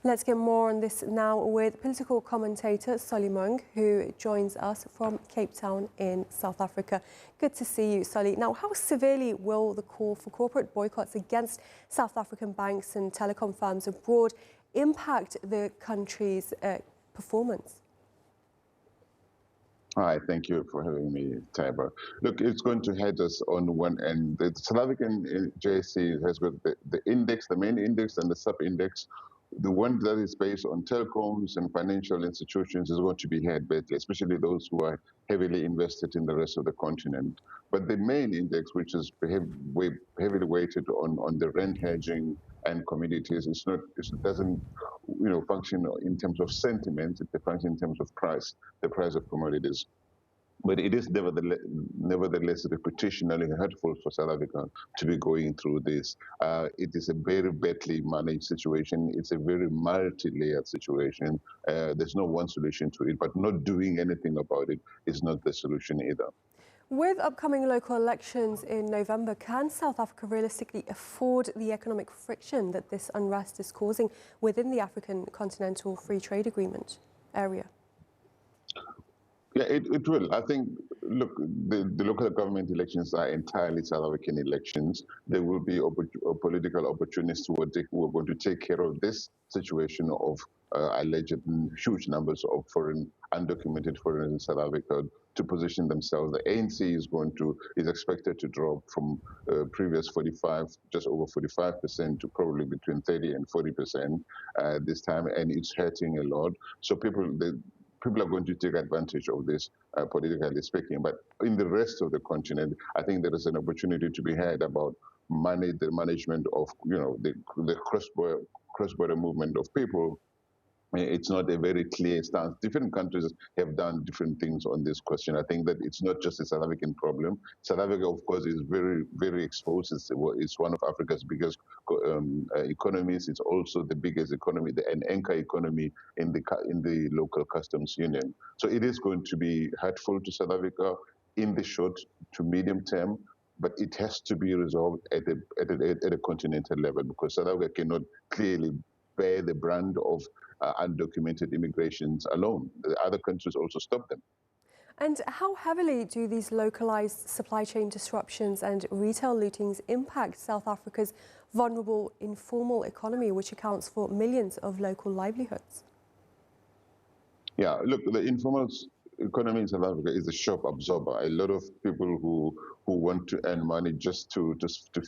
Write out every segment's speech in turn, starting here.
Let's get more on this now with political commentator Solly Moeng, who joins us from Cape Town in South Africa. Good to see you, Solly. Now, how severely will the call for corporate boycotts against South African banks and telecom firms abroad impact the country's performance? Hi, thank you for having me, Tiber. Look, it's going to head us on one end. The South African JSE has got the index, the main index, and the sub-index. The one that is based on telecoms and financial institutions is going to be hit badly, especially those who are heavily invested in the rest of the continent. But the main index, which is heavily weighted on the rand hedging and commodities, it doesn't function in terms of sentiment, it functions in terms of price, the price of commodities. But it is nevertheless reputationally hurtful for South Africa to be going through this. It is a very badly managed situation. It's a very multi-layered situation. There's no one solution to it, but not doing anything about it is not the solution either. With upcoming local elections in November, can South Africa realistically afford the economic friction that this unrest is causing within the African Continental Free Trade Agreement area? Yeah, it will. I think, look, the local government elections are entirely South African elections. There will be political opportunists who are going to take care of this situation of alleged huge numbers of undocumented foreigners in South Africa to position themselves. The ANC is expected to drop from previous 45, just over 45% to probably between 30 and 40% this time, and it's hurting a lot. So people are going to take advantage of this, politically speaking. But in the rest of the continent, I think there is an opportunity to be had about the management of, the cross-border movement of people. It's not a very clear stance. Different countries have done different things on this question. I think that it's not just a South African problem. South Africa, of course, is very, very exposed. It's one of Africa's biggest economies. It's also the biggest economy, an anchor economy in the local customs union. So it is going to be hurtful to South Africa in the short to medium term, but it has to be resolved at a continental level, because South Africa cannot clearly bear the brand of undocumented immigrations alone. The other countries also stop them. And how heavily do these localized supply chain disruptions and retail lootings impact South Africa's vulnerable informal economy, which accounts for millions of local livelihoods? Yeah, look, the informal economy in South Africa is a shock absorber. A lot of people who want to earn money just to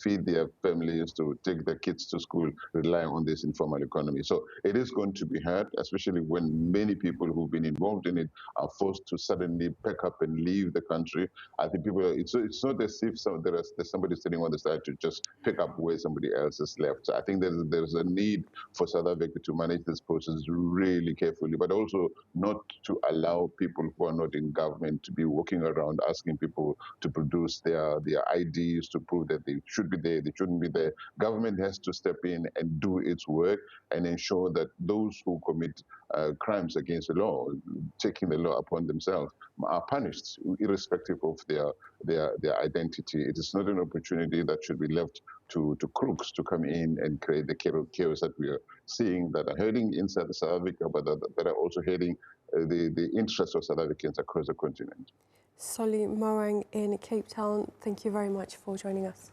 feed their families, to take their kids to school, rely on this informal economy. So it is going to be hard, especially when many people who've been involved in it are forced to suddenly pack up and leave the country. I think it's not as if there's somebody sitting on the side to just pick up where somebody else has left. So I think there's a need for South Africa to manage this process really carefully, but also not to allow people who are not in government to be walking around asking people to produce their IDs to prove that they should be there, they shouldn't be there. Government has to step in and do its work and ensure that those who commit crimes against the law, taking the law upon themselves, are punished irrespective of their identity. It is not an opportunity that should be left to crooks to come in and create the chaos that we are seeing, that are hurting inside South Africa, but that are also hurting the interests of South Africans across the continent. Solly Moeng in Cape Town, thank you very much for joining us.